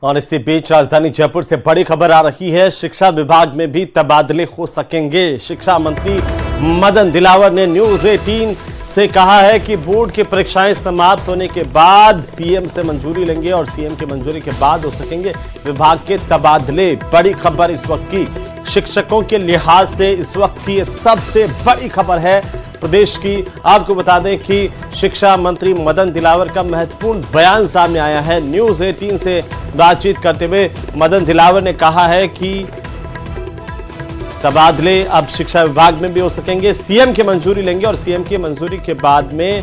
और इसी बीच राजधानी जयपुर से बड़ी खबर आ रही है। शिक्षा विभाग में भी तबादले हो सकेंगे। शिक्षा मंत्री मदन दिलावर ने न्यूज 18 से कहा है कि बोर्ड की परीक्षाएं समाप्त होने के बाद सीएम से मंजूरी लेंगे और सीएम की मंजूरी के बाद हो सकेंगे विभाग के तबादले। बड़ी खबर इस वक्त की शिक्षकों के लिहाज से इस वक्त की सबसे बड़ी खबर है प्रदेश की। आपको बता दें कि शिक्षा मंत्री मदन दिलावर का महत्वपूर्ण बयान सामने आया है। न्यूज 18 से बातचीत करते हुए मदन दिलावर ने कहा है कि तबादले अब शिक्षा विभाग में भी हो सकेंगे। सीएम की मंजूरी लेंगे और सीएम की मंजूरी के बाद में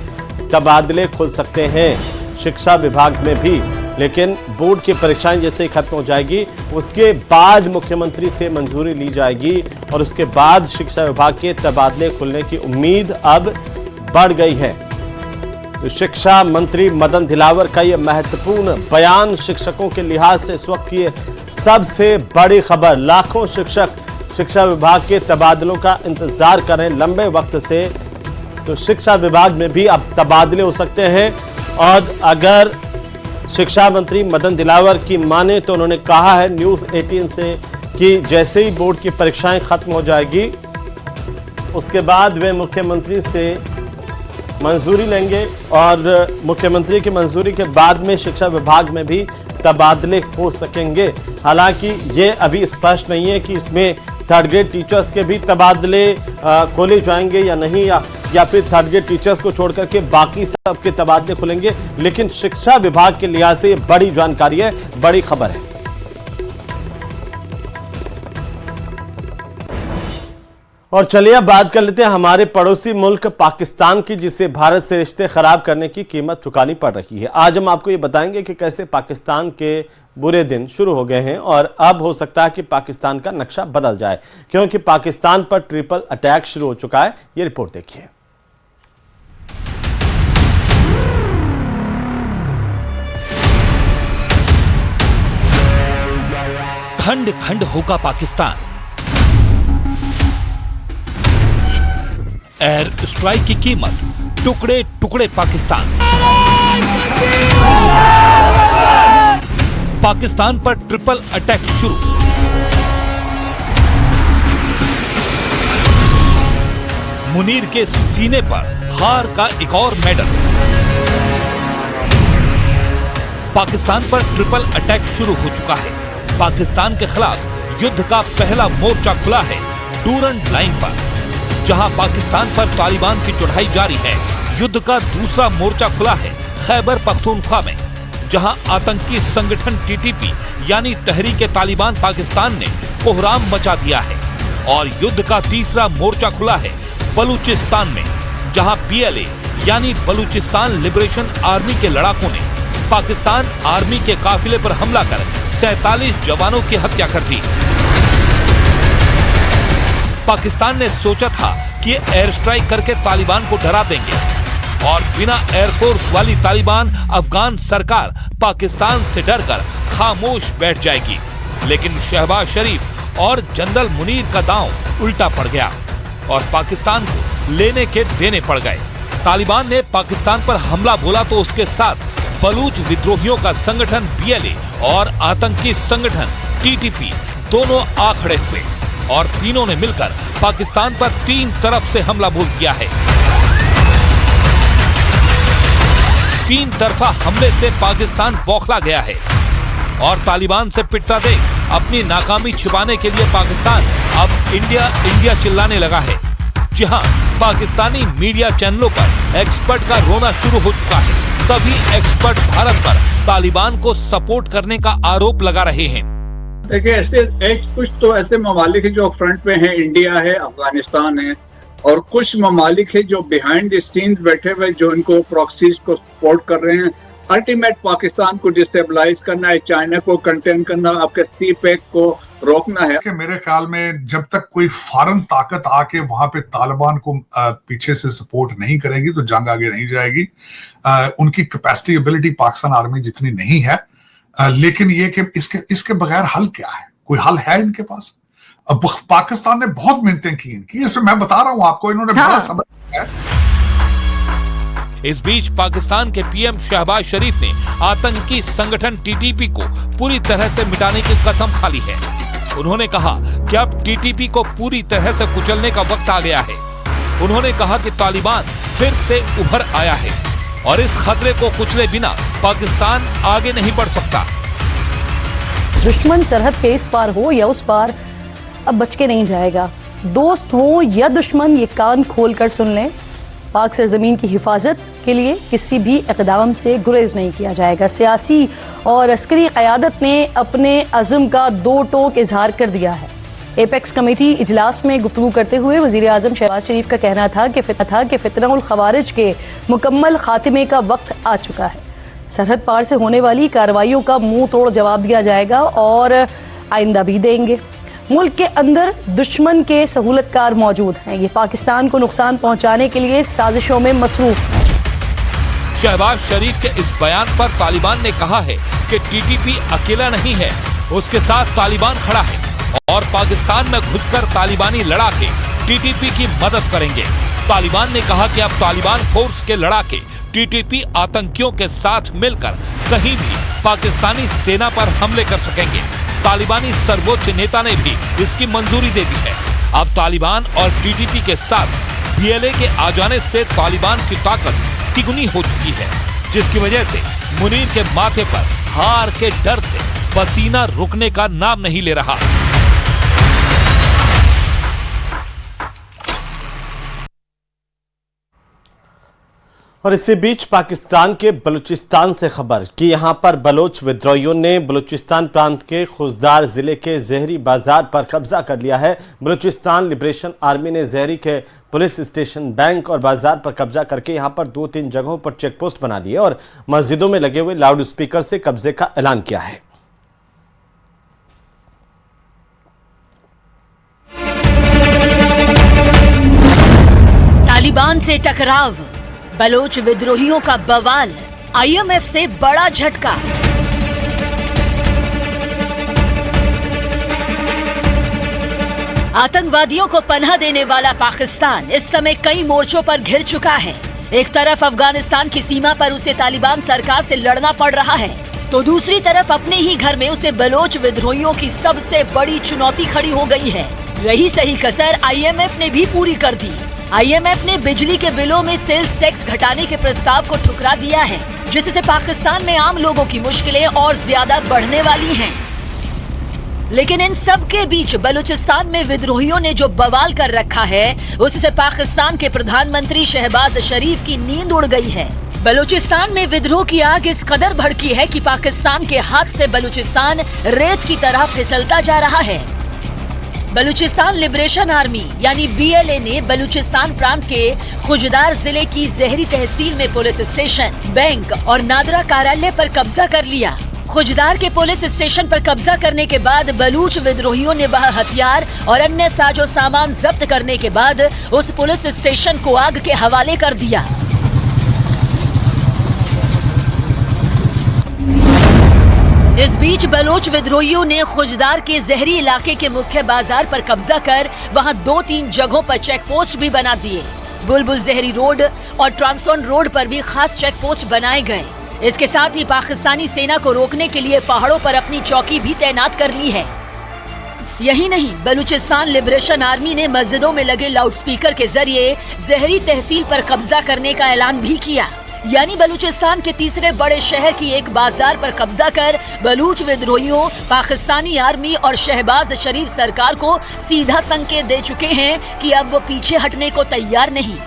तबादले खुल सकते हैं शिक्षा विभाग में भी। लेकिन बोर्ड की परीक्षाएं जैसे ही खत्म हो जाएगी उसके बाद मुख्यमंत्री से मंजूरी ली जाएगी और उसके बाद शिक्षा विभाग के तबादले खुलने की उम्मीद अब बढ़ गई है। तो शिक्षा मंत्री मदन दिलावर का यह महत्वपूर्ण बयान शिक्षकों के लिहाज से इस वक्त की सबसे बड़ी खबर। लाखों शिक्षक शिक्षा विभाग के तबादलों का इंतजार कर रहे हैं लंबे वक्त से। तो शिक्षा विभाग में भी अब तबादले हो सकते हैं। और अगर शिक्षा मंत्री मदन दिलावर की माने तो उन्होंने कहा है न्यूज 18 से कि जैसे ही बोर्ड की परीक्षाएं खत्म हो जाएगी उसके बाद वे मुख्यमंत्री से मंजूरी लेंगे और मुख्यमंत्री की मंजूरी के बाद में शिक्षा विभाग में भी तबादले हो सकेंगे। हालांकि ये अभी स्पष्ट नहीं है कि इसमें थर्ड ग्रेड टीचर्स के भी तबादले खोले जाएंगे या नहीं, या फिर थर्ड ग्रेड टीचर्स को छोड़कर के बाकी सब के तबादले खुलेंगे। लेकिन शिक्षा विभाग के लिहाज से ये बड़ी जानकारी है, बड़ी खबर है। और चलिए अब बात कर लेते हैं हमारे पड़ोसी मुल्क पाकिस्तान की, जिसे भारत से रिश्ते खराब करने की कीमत चुकानी पड़ रही है। आज हम आपको ये बताएंगे कि कैसे पाकिस्तान के बुरे दिन शुरू हो गए हैं और अब हो सकता है कि पाकिस्तान का नक्शा बदल जाए, क्योंकि पाकिस्तान पर ट्रिपल अटैक शुरू हो चुका है। ये रिपोर्ट देखिए। खंड खंड होगा पाकिस्तान। एयर स्ट्राइक की कीमत टुकड़े टुकड़े पाकिस्तान। पाकिस्तान पर ट्रिपल अटैक शुरू। मुनीर के सीने पर हार का एक और मेडल। पाकिस्तान पर ट्रिपल अटैक शुरू हो चुका है। पाकिस्तान के खिलाफ युद्ध का पहला मोर्चा खुला है डूरंड लाइन पर, जहां पाकिस्तान पर तालिबान की चढ़ाई जारी है। युद्ध का दूसरा मोर्चा खुला है खैबर पख्तूनख्वा में, जहां आतंकी संगठन टीटीपी यानी तहरीके तालिबान पाकिस्तान ने कोहराम मचा दिया है। और युद्ध का तीसरा मोर्चा खुला है बलूचिस्तान में, जहां पीएलए यानी बलूचिस्तान लिबरेशन आर्मी के लड़ाकों ने पाकिस्तान आर्मी के काफिले पर हमला कर 47 जवानों की हत्या कर दी। पाकिस्तान ने सोचा था कि एयर स्ट्राइक करके तालिबान को डरा देंगे और बिना एयरफोर्स वाली तालिबान अफगान सरकार पाकिस्तान से डरकर खामोश बैठ जाएगी। लेकिन शहबाज शरीफ और जनरल मुनीर का दांव उल्टा पड़ गया और पाकिस्तान को लेने के देने पड़ गए। तालिबान ने पाकिस्तान पर हमला बोला तो उसके साथ बलूच विद्रोहियों का संगठन पीएलए और आतंकी संगठन टीटीपी दोनों आ खड़े हुए और तीनों ने मिलकर पाकिस्तान पर तीन तरफ से हमला बोल दिया है। तीन तरफा हमले से पाकिस्तान बौखला गया है और तालिबान से पिटता देख अपनी नाकामी छिपाने के लिए पाकिस्तान अब इंडिया इंडिया चिल्लाने लगा है। जी हां, पाकिस्तानी मीडिया चैनलों पर एक्सपर्ट का रोना शुरू हो चुका है। सभी एक्सपर्ट भारत पर तालिबान को सपोर्ट करने का आरोप लगा रहे हैं। देखिए, ऐसे कुछ तो ऐसे ममालिक है जो फ्रंट पे हैं, इंडिया है, अफगानिस्तान है, और कुछ ममालिक है जो बिहाइंड द सीन्स बैठे हुए जो इनको प्रॉक्सीज को सपोर्ट कर रहे हैं। अल्टीमेट पाकिस्तान को डिस्टेबलाइज करना है, चाइना को कंटेन करना, आपके सी पैक को रोकना है। कि मेरे ख्याल में जब तक कोई फॉरेन ताकत आके वहां पे तालिबान को पीछे से सपोर्ट नहीं करेगी तो जंग आगे नहीं जाएगी। उनकी कैपेसिटी एबिलिटी पाकिस्तान आर्मी जितनी नहीं है। लेकिन ये कि इसके बगैर हल क्या है? कोई हल है इनके पास? अब पाकिस्तान ने बहुत मिन्नतें की इनकी, इसमें मैं बता रहा हूं आपको, इन्होंने बड़ा सबक है। इस बीच पाकिस्तान के पीएम शहबाज शरीफ ने आतंकी संगठन टीटीपी को पूरी तरह से मिटाने की कसम खा ली है। उन्होंने कहा कि अब टीटीपी को पूरी तरह से कुचलने का वक्त आ गया है। उन्होंने कहा कि तालिबान फिर से उभर आया है और इस खतरे को कुचले बिना पाकिस्तान आगे नहीं बढ़ सकता। दुश्मन सरहद के इस पार हो या उस पार, अब बच के नहीं जाएगा। दोस्त हो या दुश्मन, ये कान खोल कर सुन लें, पाक सरजमीन की हिफाजत के लिए किसी भी इक़दाम से गुरेज नहीं किया जाएगा। सियासी और अस्करी क़यादत ने अपने अज़्म का दो टोक इजहार कर दिया है। एपेक्स कमेटी इजलास में गुफ्तगू करते हुए वज़ीर आज़म शहबाज शरीफ का कहना था कि फितनउल ख़वारिज के मुकम्मल खात्मे का वक्त आ चुका है। सरहद पार से होने वाली कार्रवाइयों का मुंह तोड़ जवाब दिया जाएगा और आइंदा भी देंगे। मुल्क के अंदर दुश्मन के सहूलतकार मौजूद हैं। ये पाकिस्तान को नुकसान पहुंचाने के लिए साजिशों में मसरूफ है। शहबाज शरीफ के इस बयान पर तालिबान ने कहा है कि टीटीपी अकेला नहीं है, उसके साथ तालिबान खड़ा है और पाकिस्तान में घुसकर तालिबानी लड़ाके टीटीपी की मदद करेंगे। तालिबान ने कहा कि अब तालिबान फोर्स के लड़ाके टीटीपी आतंकियों के साथ मिलकर कहीं भी पाकिस्तानी सेना पर हमले कर सकेंगे। तालिबानी सर्वोच्च नेता ने भी इसकी मंजूरी दे दी है। अब तालिबान और टीटीपी के साथ बीएलए के आ जाने से तालिबान की ताकत तिगुनी हो चुकी है, जिसकी वजह से मुनीर के माथे पर हार के डर से पसीना रुकने का नाम नहीं ले रहा। और इसी बीच पाकिस्तान के बलूचिस्तान से खबर कि यहां पर बलोच विद्रोहियों ने बलूचिस्तान प्रांत के खुजदार जिले के जहरी बाजार पर कब्जा कर लिया है। बलूचिस्तान लिबरेशन आर्मी ने जहरी के पुलिस स्टेशन, बैंक और बाजार पर कब्जा करके यहां पर 2-3 जगहों पर चेक पोस्ट बना लिए और मस्जिदों में लगे हुए लाउड स्पीकर से कब्जे का ऐलान किया है। तालिबान से टकराव, बलोच विद्रोहियों का बवाल, आईएमएफ से बड़ा झटका। आतंकवादियों को पनाह देने वाला पाकिस्तान इस समय कई मोर्चों पर घिर चुका है। एक तरफ अफगानिस्तान की सीमा पर उसे तालिबान सरकार से लड़ना पड़ रहा है, तो दूसरी तरफ अपने ही घर में उसे बलोच विद्रोहियों की सबसे बड़ी चुनौती खड़ी हो गई है। रही सही कसर आईएमएफ ने भी पूरी कर दी। आईएमएफ ने बिजली के बिलों में सेल्स टैक्स घटाने के प्रस्ताव को ठुकरा दिया है, जिससे पाकिस्तान में आम लोगों की मुश्किलें और ज्यादा बढ़ने वाली हैं। लेकिन इन सब के बीच बलूचिस्तान में विद्रोहियों ने जो बवाल कर रखा है, उससे पाकिस्तान के प्रधानमंत्री शहबाज शरीफ की नींद उड़ गई है। बलूचिस्तान में विद्रोह की आग इस कदर भड़की है कि पाकिस्तान के हाथ से बलूचिस्तान रेत की तरह फिसलता जा रहा है। बलूचिस्तान लिबरेशन आर्मी यानी बीएलए ने बलूचिस्तान प्रांत के खुजदार जिले की जहरी तहसील में पुलिस स्टेशन, बैंक और नादरा कार्यालय पर कब्जा कर लिया। खुजदार के पुलिस स्टेशन पर कब्जा करने के बाद बलूच विद्रोहियों ने वहां हथियार और अन्य साजो सामान जब्त करने के बाद उस पुलिस स्टेशन को आग के हवाले कर दिया। इस बीच बलोच विद्रोहियों ने खुजदार के जहरी इलाके के मुख्य बाजार पर कब्जा कर वहां 2-3 जगहों पर चेक पोस्ट भी बना दिए। बुलबुल जहरी रोड और ट्रांसोन रोड पर भी खास चेक पोस्ट बनाए गए। इसके साथ ही पाकिस्तानी सेना को रोकने के लिए पहाड़ों पर अपनी चौकी भी तैनात कर ली है। यही नहीं, बलूचिस्तान लिबरेशन आर्मी ने मस्जिदों में लगे लाउडस्पीकर के जरिए जहरी तहसील पर कब्जा करने का ऐलान भी किया। यानी बलूचिस्तान के तीसरे बड़े शहर की एक बाजार पर कब्जा कर बलूच विद्रोहियों, पाकिस्तानी आर्मी और शहबाज शरीफ सरकार को सीधा संकेत दे चुके हैं कि अब वो पीछे हटने को तैयार नहीं।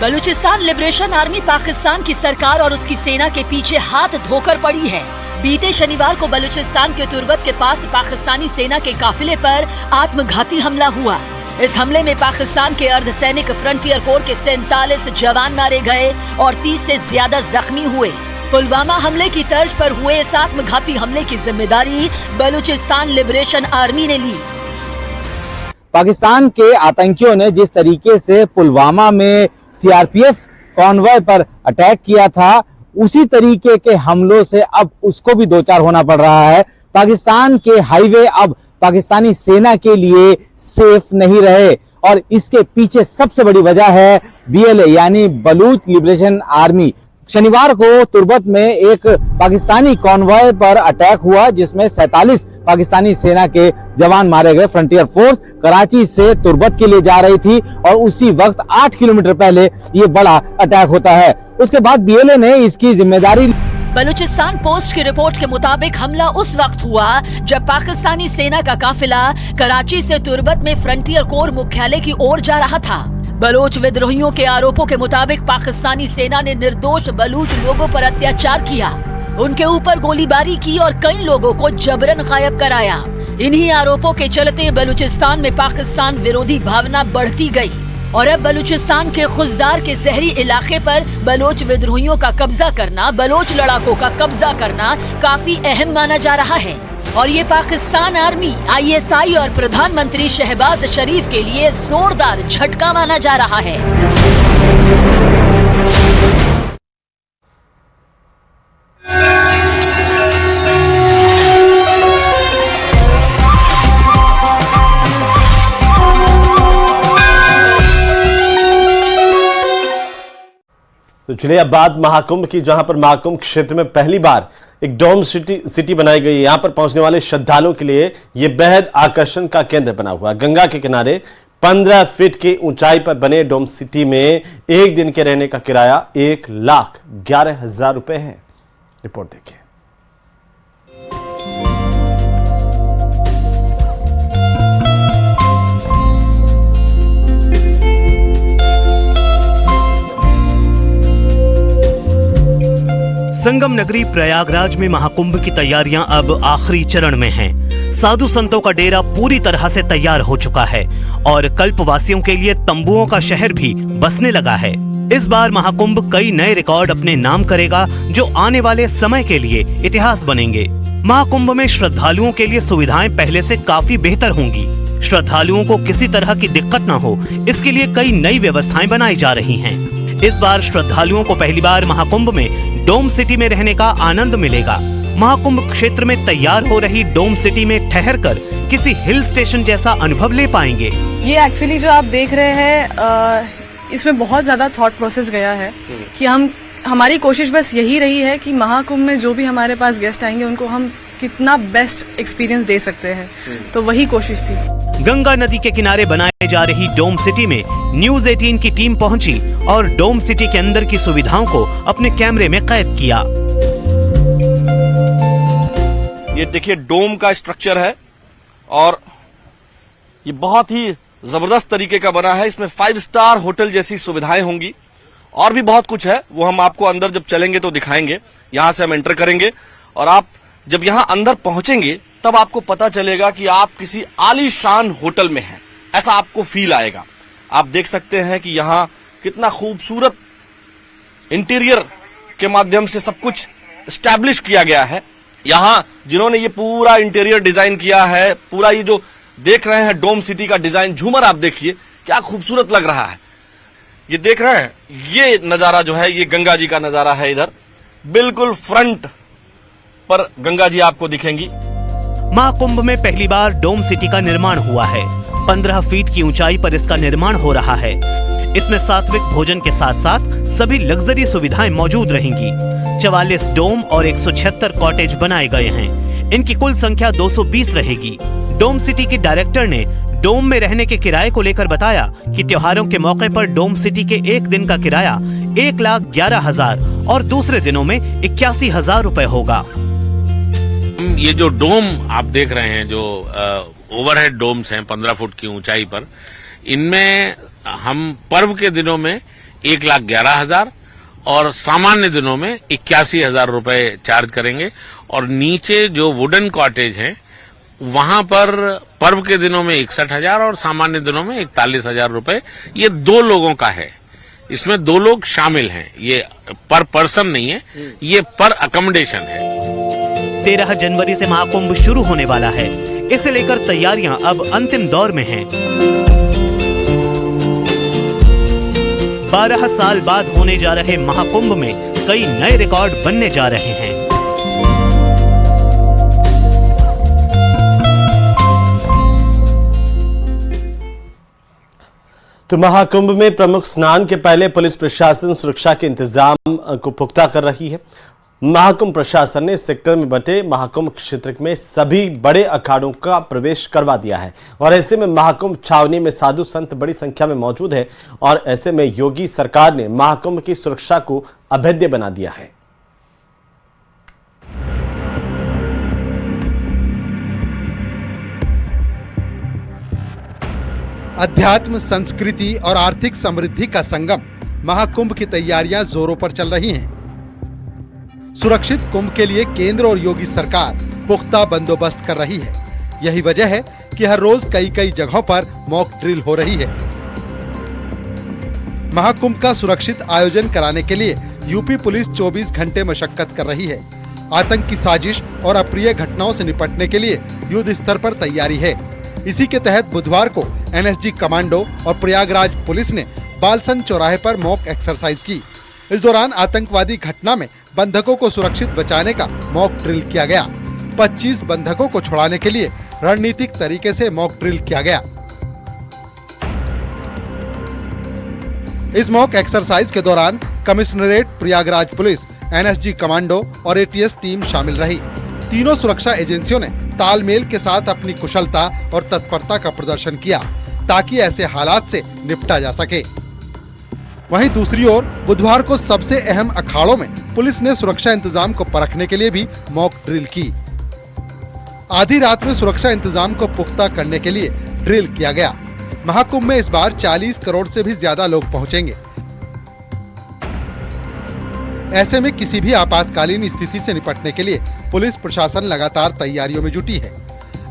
बलूचिस्तान लिबरेशन आर्मी पाकिस्तान की सरकार और उसकी सेना के पीछे हाथ धोकर पड़ी है। बीते शनिवार को बलूचिस्तान के तुर्बत के पास पाकिस्तानी सेना के काफिले पर आत्मघाती हमला हुआ। इस हमले में पाकिस्तान के अर्धसैनिक फ्रंटियर कोर के 47 जवान मारे गए और 30 से ज्यादा जख्मी हुए। पुलवामा हमले की तर्ज पर हुए इस आत्मघाती हमले की जिम्मेदारी बलूचिस्तान लिबरेशन आर्मी ने ली। पाकिस्तान के आतंकियों ने जिस तरीके से पुलवामा में सीआरपीएफ कॉन्वॉय पर अटैक किया था, उसी तरीके के हमलों से अब उसको भी दो चार होना पड़ रहा है। पाकिस्तान के हाईवे अब पाकिस्तानी सेना के लिए सेफ नहीं रहे। और इसके पीछे सबसे बड़ी वजह है BLA यानी बलूच लिबरेशन आर्मी। शनिवार को तुर्बत में एक पाकिस्तानी कॉन्वॉय पर अटैक हुआ जिसमें 47 पाकिस्तानी सेना के जवान मारे गए। फ्रंटियर फोर्स कराची से तुर्बत के लिए जा रही थी और उसी वक्त 8 किलोमीटर पहले ये बड़ा अटैक होता है। उसके बाद BLA ने इसकी जिम्मेदारी। बलूचिस्तान पोस्ट की रिपोर्ट के मुताबिक हमला उस वक्त हुआ जब पाकिस्तानी सेना का काफिला कराची से तुर्बत में फ्रंटियर कोर मुख्यालय की ओर जा रहा था। बलोच विद्रोहियों के आरोपों के मुताबिक पाकिस्तानी सेना ने निर्दोष बलूच लोगों पर अत्याचार किया, उनके ऊपर गोलीबारी की और कई लोगों को जबरन गायब कराया। इन्हीं आरोपों के चलते बलूचिस्तान में पाकिस्तान विरोधी भावना बढ़ती गई और अब बलूचिस्तान के खुजदार के शहरी इलाके पर बलोच विद्रोहियों का कब्जा करना, बलोच लड़ाकों का कब्जा करना काफी अहम माना जा रहा है और ये पाकिस्तान आर्मी, ISI और प्रधानमंत्री शहबाज शरीफ के लिए जोरदार झटका माना जा रहा है। तो चलिए अब बात महाकुंभ की, जहां पर महाकुंभ क्षेत्र में पहली बार एक डोम सिटी बनाई गई है। यहां पर पहुंचने वाले श्रद्धालुओं के लिए यह बेहद आकर्षण का केंद्र बना हुआ है। गंगा के किनारे 15 फीट की ऊंचाई पर बने डोम सिटी में एक दिन के रहने का किराया 1,11,000 रुपए है। रिपोर्ट देखिए। संगम नगरी प्रयागराज में महाकुंभ की तैयारियां अब आखिरी चरण में हैं। साधु संतों का डेरा पूरी तरह से तैयार हो चुका है और कल्पवासियों के लिए तंबुओं का शहर भी बसने लगा है। इस बार महाकुंभ कई नए रिकॉर्ड अपने नाम करेगा जो आने वाले समय के लिए इतिहास बनेंगे। महाकुंभ में श्रद्धालुओं के लिए सुविधाएं पहले से काफी बेहतर होंगी। श्रद्धालुओं को किसी तरह की दिक्कत न हो, इसके लिए कई नई व्यवस्थाएं बनाई जा रही हैं। इस बार श्रद्धालुओं को पहली बार महाकुंभ में डोम सिटी में रहने का आनंद मिलेगा। महाकुंभ क्षेत्र में तैयार हो रही डोम सिटी में ठहरकर किसी हिल स्टेशन जैसा अनुभव ले पाएंगे। ये एक्चुअली जो आप देख रहे हैं इसमें बहुत ज्यादा थॉट प्रोसेस गया है कि हमारी कोशिश बस यही रही है कि महाकुंभ में जो भी हमारे पास गेस्ट आएंगे उनको हम कितना बेस्ट एक्सपीरियंस दे सकते हैं, तो वही कोशिश थी। गंगा नदी के किनारे बनाए जा रही डोम सिटी में न्यूज़ 18 की टीम पहुंची और डोम सिटी के अंदर की सुविधाओं को अपने कैमरे में कैद किया। ये देखिए डोम का स्ट्रक्चर है और ये बहुत ही जबरदस्त तरीके का बना है। इसमें 5 स्टार होटल जैसी सुविधाएं होंगी और भी बहुत कुछ है, वो हम आपको अंदर जब चलेंगे तो दिखाएंगे। यहां से हम एंटर करेंगे और आप जब यहां अंदर पहुंचेंगे तब आपको पता चलेगा कि आप किसी आलीशान होटल में हैं, ऐसा आपको फील आएगा। आप देख सकते हैं कि यहां कितना खूबसूरत इंटीरियर के माध्यम से सब कुछ एस्टैब्लिश किया गया है। यहां जिन्होंने ये पूरा इंटीरियर डिजाइन किया है, पूरा ये जो देख रहे हैं डोम सिटी का डिजाइन, झूमर आप देखिए क्या खूबसूरत लग रहा है। ये देख रहे हैं, ये नजारा जो है ये गंगा जी का नजारा है। इधर बिल्कुल फ्रंट पर गंगा जी आपको दिखेंगी। महाकुंभ में पहली बार डोम सिटी का निर्माण हुआ है। 15 फीट की ऊंचाई पर इसका निर्माण हो रहा है। इसमें सात्विक भोजन के साथ साथ सभी लग्जरी सुविधाएं मौजूद रहेंगी। 44 डोम और 176 कॉटेज बनाए गए हैं। इनकी कुल संख्या 220 रहेगी। डोम सिटी के डायरेक्टर ने डोम में रहने के किराए को लेकर बताया कि त्योहारों के मौके पर डोम सिटी के एक दिन का किराया 1,11,000 और दूसरे दिनों में 81,000 रुपए होगा। ये जो डोम आप देख रहे हैं, जो ओवरहेड डोम्स हैं 15 फुट की ऊंचाई पर, इनमें हम पर्व के दिनों में 1,11,000 और सामान्य दिनों में 81,000 रुपए चार्ज करेंगे। और नीचे जो वुडन कॉटेज हैं वहां पर पर्व के दिनों में 61,000 और सामान्य दिनों में 41,000 रुपए। ये 2 लोगों का है, इसमें 2 लोग शामिल हैं। ये पर पर्सन नहीं है, ये पर अकोमोडेशन है। 13 जनवरी से महाकुंभ शुरू होने वाला है। इसे लेकर तैयारियां अब अंतिम दौर में हैं। 12 साल बाद होने जा रहे महाकुंभ में कई नए रिकॉर्ड बनने जा रहे हैं। तो महाकुंभ में प्रमुख स्नान के पहले पुलिस प्रशासन सुरक्षा के इंतजाम को पुख्ता कर रही है। महाकुंभ प्रशासन ने सेक्टर में बटे महाकुंभ क्षेत्र में सभी बड़े अखाड़ों का प्रवेश करवा दिया है और ऐसे में महाकुंभ छावनी में साधु संत बड़ी संख्या में मौजूद है और ऐसे में योगी सरकार ने महाकुंभ की सुरक्षा को अभेद्य बना दिया है। अध्यात्म, संस्कृति और आर्थिक समृद्धि का संगम महाकुंभ की तैयारियां जोरों पर चल रही हैं। सुरक्षित कुंभ के लिए केंद्र और योगी सरकार पुख्ता बंदोबस्त कर रही है। यही वजह है कि हर रोज कई जगहों पर मॉक ड्रिल हो रही है। महाकुंभ का सुरक्षित आयोजन कराने के लिए यूपी पुलिस 24 घंटे मशक्कत कर रही है। आतंक की साजिश और अप्रिय घटनाओं से निपटने के लिए युद्ध स्तर पर तैयारी है। इसी के तहत बुधवार को एनएसजी कमांडो और प्रयागराज पुलिस ने बालसन चौराहे पर मॉक एक्सरसाइज की। इस दौरान आतंकवादी घटना में बंधकों को सुरक्षित बचाने का मॉक ड्रिल किया गया। 25 बंधकों को छुड़ाने के लिए रणनीतिक तरीके से मॉक ड्रिल किया गया। इस मॉक एक्सरसाइज के दौरान commissionerate Prayagraj police, NSG commando और एटीएस टीम शामिल रही। तीनों सुरक्षा एजेंसियों ने तालमेल के साथ अपनी कुशलता और तत्परता का प्रदर्शन किया ताकि ऐसे हालात से निपटा जा सके। वहीं दूसरी ओर बुधवार को सबसे अहम अखाड़ों में पुलिस ने सुरक्षा इंतजाम को परखने के लिए भी मॉक ड्रिल की। आधी रात में सुरक्षा इंतजाम को पुख्ता करने के लिए ड्रिल किया गया। महाकुंभ में इस बार 40 करोड़ से भी ज्यादा लोग पहुंचेंगे। ऐसे में किसी भी आपातकालीन स्थिति से निपटने के लिए पुलिस प्रशासन लगातार तैयारियों में जुटी है।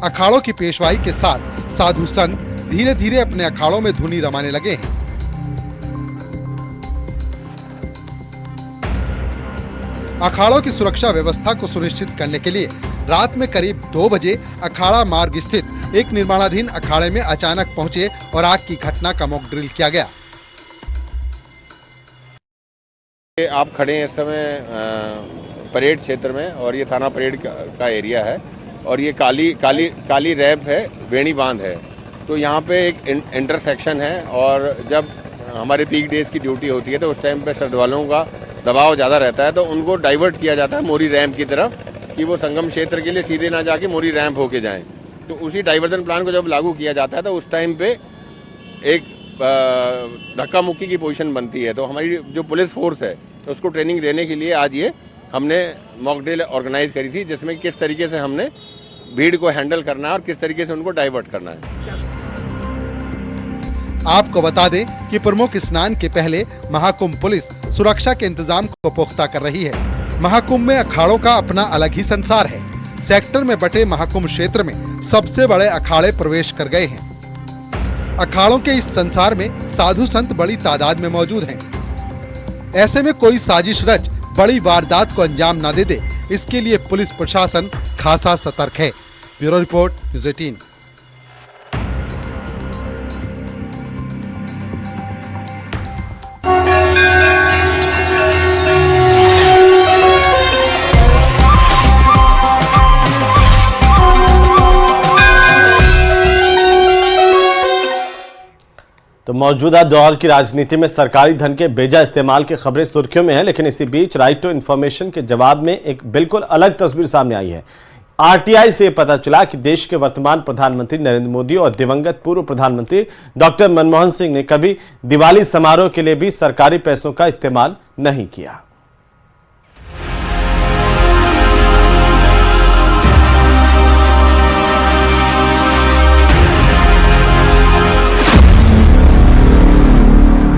अखाड़ों की पेशवाई के साथ साधु संत धीरे धीरे अपने अखाड़ों में धुनी रमाने लगे हैं। अखाड़ों की सुरक्षा व्यवस्था को सुनिश्चित करने के लिए रात में करीब 2 बजे अखाड़ा मार्ग स्थित एक निर्माणाधीन अखाड़े में अचानक पहुंचे और आग की घटना का मॉक ड्रिल किया गया। आप खड़े हैं इस समय परेड क्षेत्र में और ये थाना परेड का एरिया है और ये काली रैंप है, वेणी बांध है। तो यहाँ पे एक इंटरसेक्शन है और जब हमारे पीक डेज की ड्यूटी होती है तो उस टाइम पे श्रद्धालुओं का दबाव ज़्यादा रहता है तो उनको डाइवर्ट किया जाता है मोरी रैंप की तरफ कि वो संगम क्षेत्र के लिए सीधे ना जाके मोरी रैंप होके जाएं। तो उसी डाइवर्जन प्लान को जब लागू किया जाता है तो उस टाइम पे एक धक्का मुक्की की पोजीशन बनती है। तो हमारी जो पुलिस फोर्स है तो उसको ट्रेनिंग देने के लिए आज ये हमने मॉक ड्रिल ऑर्गेनाइज करी थी जिसमें किस तरीके से हमने भीड़ को हैंडल करना है और किस तरीके से उनको डाइवर्ट करना है। आपको बता दें कि प्रमुख स्नान के पहले महाकुंभ पुलिस सुरक्षा के इंतजाम को पुख्ता कर रही है। महाकुंभ में अखाड़ों का अपना अलग ही संसार है। सेक्टर में बटे महाकुंभ क्षेत्र में सबसे बड़े अखाड़े प्रवेश कर गए हैं। अखाड़ों के इस संसार में साधु संत बड़ी तादाद में मौजूद हैं। ऐसे में कोई साजिश रच बड़ी वारदात को अंजाम न दे दे, इसके लिए पुलिस प्रशासन खासा सतर्क है। Bureau report, news 18। तो मौजूदा दौर की राजनीति में सरकारी धन के बेजा इस्तेमाल की खबरें सुर्खियों में हैं, लेकिन इसी बीच राइट टू इन्फॉर्मेशन के जवाब में एक बिल्कुल अलग तस्वीर सामने आई है। आरटीआई से पता चला कि देश के वर्तमान प्रधानमंत्री नरेंद्र मोदी और दिवंगत पूर्व प्रधानमंत्री डॉक्टर मनमोहन सिंह ने कभी दिवाली समारोह के लिए भी सरकारी पैसों का इस्तेमाल नहीं किया।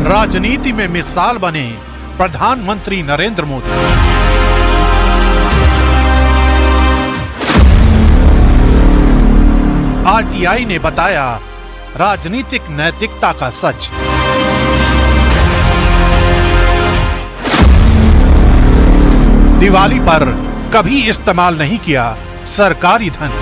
राजनीति में मिसाल बने प्रधानमंत्री नरेंद्र मोदी। आरटीआई ने बताया राजनीतिक नैतिकता का सच। दिवाली पर कभी इस्तेमाल नहीं किया सरकारी धन।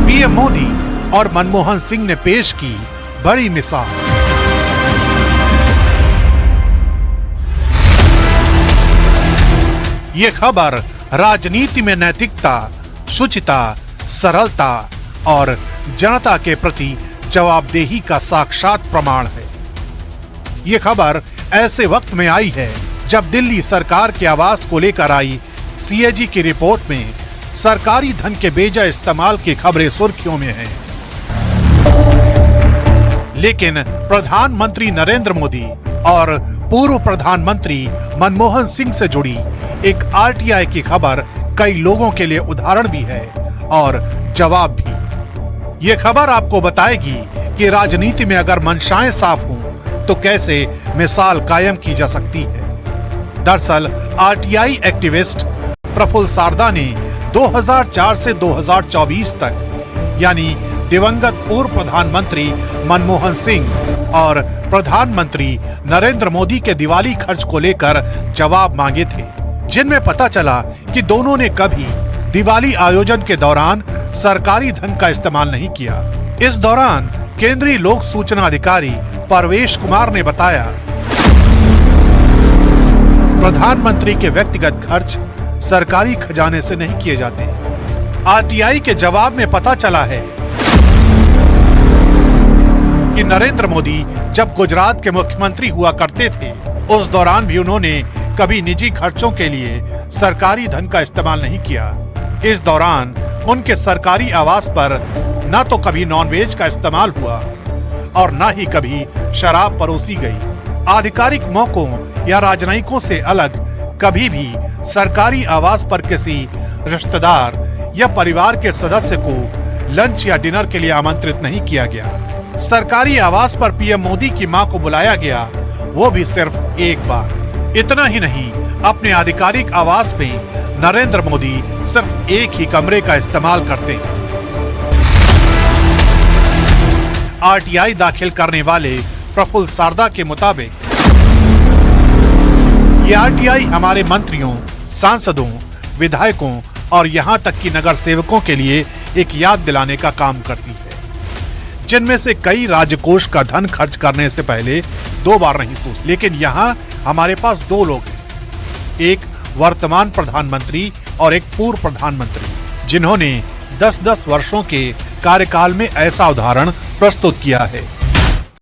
पीएम मोदी और मनमोहन सिंह ने पेश की बड़ी मिसाल। ये खबर राजनीति में नैतिकता, शुचिता, सरलता और जनता के प्रति जवाबदेही का साक्षात प्रमाण है। ये खबर ऐसे वक्त में आई है जब दिल्ली सरकार के आवास को लेकर आई सीएजी की रिपोर्ट में सरकारी धन के बेजा इस्तेमाल की खबरें सुर्खियों में हैं। लेकिन प्रधानमंत्री नरेंद्र मोदी और पूर्व प्रधानमंत्री मनमोहन सिंह से जुड़ी एक आरटीआई की खबर कई लोगों के लिए उदाहरण भी है और जवाब भी। ये खबर आपको बताएगी कि राजनीति में अगर मंशाएं साफ हों तो कैसे मिसाल कायम की जा सकती है। दरअसल आरटीआई एक्टिविस्ट प्रफुल्ल सारदा ने 2004 से 2024 तक यानी दिवंगत पूर्व प्रधानमंत्री मनमोहन सिंह और प्रधानमंत्री नरेंद्र मोदी के दिवाली खर्च को लेकर जवाब मांगे थे, जिनमें पता चला कि दोनों ने कभी दिवाली आयोजन के दौरान सरकारी धन का इस्तेमाल नहीं किया। इस दौरान केंद्रीय लोक सूचना अधिकारी परवेश कुमार ने बताया, प्रधानमंत्री के व्यक्तिगत खर्च सरकारी खजाने से नहीं किए जाते। आरटीआई के जवाब में पता चला है कि नरेंद्र मोदी जब गुजरात के मुख्यमंत्री हुआ करते थे, उस दौरान भी उन्होंने कभी निजी खर्चों के लिए सरकारी धन का इस्तेमाल नहीं किया। इस दौरान उनके सरकारी आवास पर न तो कभी नॉनवेज का इस्तेमाल हुआ और न ही कभी शराब परोसी गई। आधिकारिक मौकों या राजनयिकों से अलग कभी भी सरकारी आवास पर किसी रिश्तेदार या परिवार के सदस्य को लंच या डिनर के लिए आमंत्रित नहीं किया गया। सरकारी आवास पर पीएम मोदी की मां को बुलाया गया, वो भी सिर्फ एक बार। इतना ही नहीं, अपने आधिकारिक आवास में नरेंद्र मोदी सिर्फ एक ही कमरे का इस्तेमाल करते हैं। आरटीआई दाखिल करने वाले प्रफुल्ल सारदा के मुताबिक ये आरटीआई हमारे मंत्रियों, सांसदों, विधायकों और यहां तक कि नगर सेवकों के लिए एक याद दिलाने का काम करती है, जिनमें से कई राजकोष का धन खर्च करने से पहले 2 बार नहीं सोच। लेकिन यहाँ हमारे पास 2 लोग हैं, एक वर्तमान प्रधानमंत्री और एक पूर्व प्रधानमंत्री, जिन्होंने 10-10 वर्षों के कार्यकाल में ऐसा उदाहरण प्रस्तुत किया है।